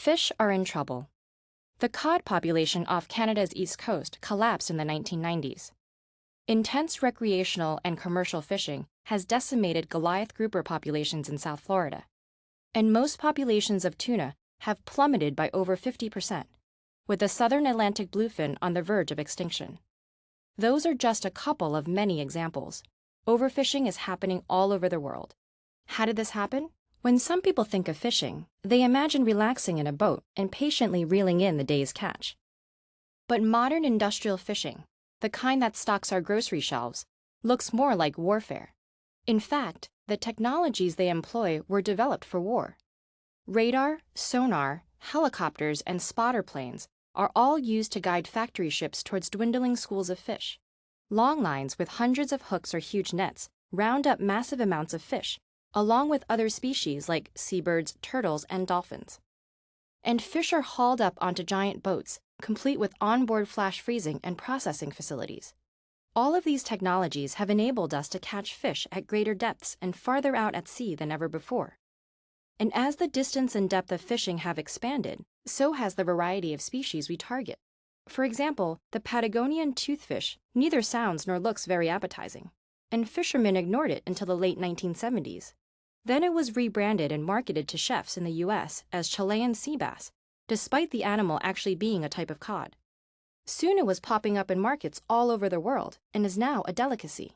Fish are in trouble. The cod population off Canada's east coast collapsed in the 1990s. Intense recreational and commercial fishing has decimated Goliath grouper populations in South Florida. And most populations of tuna have plummeted by over 50%, with the southern Atlantic bluefin on the verge of extinction. Those are just a couple of many examples. Overfishing is happening all over the world. How did this happen? When some people think of fishing, they imagine relaxing in a boat and patiently reeling in the day's catch. But modern industrial fishing, the kind that stocks our grocery shelves, looks more like warfare. In fact, the technologies they employ were developed for war. Radar, sonar, helicopters, and spotter planes are all used to guide factory ships towards dwindling schools of fish. Long lines with hundreds of hooks or huge nets round up massive amounts of fish, along with other species like seabirds, turtles, and dolphins. And fish are hauled up onto giant boats, complete with onboard flash freezing and processing facilities. All of these technologies have enabled us to catch fish at greater depths and farther out at sea than ever before. And as the distance and depth of fishing have expanded, so has the variety of species we target. For example, the Patagonian toothfish neither sounds nor looks very appetizing, and fishermen ignored it until the late 1970s. Then it was rebranded and marketed to chefs in the US as Chilean sea bass, despite the animal actually being a type of cod. Soon it was popping up in markets all over the world and is now a delicacy.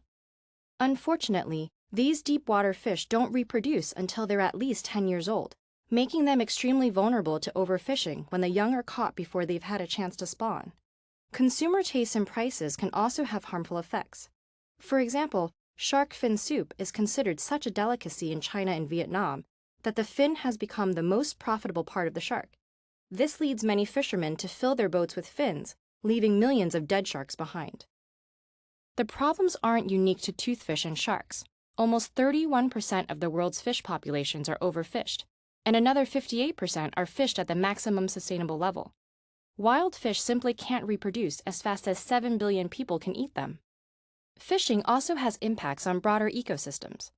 Unfortunately, these deep water fish don't reproduce until they're at least 10 years old, making them extremely vulnerable to overfishing when the young are caught before they've had a chance to spawn. Consumer tastes and prices can also have harmful effects. For example, shark fin soup is considered such a delicacy in China and Vietnam that the fin has become the most profitable part of the shark. This leads many fishermen to fill their boats with fins, leaving millions of dead sharks behind. The problems aren't unique to toothfish and sharks. Almost 31% of the world's fish populations are overfished, and another 58% are fished at the maximum sustainable level. Wild fish simply can't reproduce as fast as 7 billion people can eat them. Fishing also has impacts on broader ecosystems.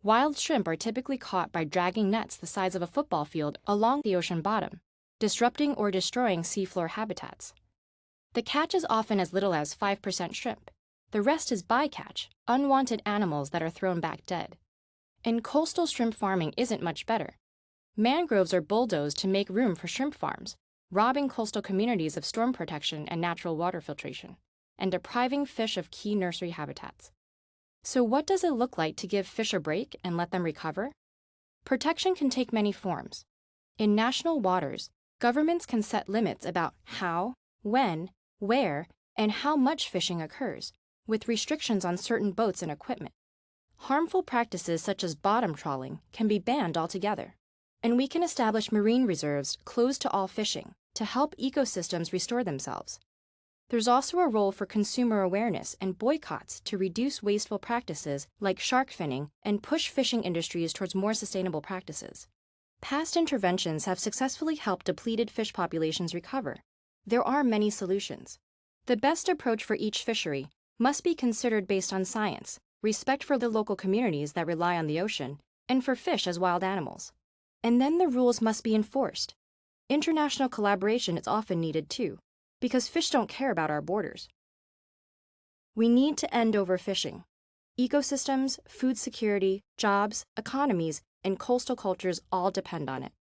Wild shrimp are typically caught by dragging nets the size of a football field along the ocean bottom, disrupting or destroying seafloor habitats. The catch is often as little as 5% shrimp. The rest is bycatch, unwanted animals that are thrown back dead. And coastal shrimp farming isn't much better. Mangroves are bulldozed to make room for shrimp farms, robbing coastal communities of storm protection and natural water filtration, and depriving fish of key nursery habitats. So what does it look like to give fish a break and let them recover? Protection can take many forms. In national waters, governments can set limits about how, when, where, and how much fishing occurs, with restrictions on certain boats and equipment. Harmful practices such as bottom trawling can be banned altogether. And we can establish marine reserves closed to all fishing to help ecosystems restore themselves. There's also a role for consumer awareness and boycotts to reduce wasteful practices like shark finning and push fishing industries towards more sustainable practices. Past interventions have successfully helped depleted fish populations recover. There are many solutions. The best approach for each fishery must be considered based on science, respect for the local communities that rely on the ocean, and for fish as wild animals. And then the rules must be enforced. International collaboration is often needed too, because fish don't care about our borders. We need to end overfishing. Ecosystems, food security, jobs, economies, and coastal cultures all depend on it.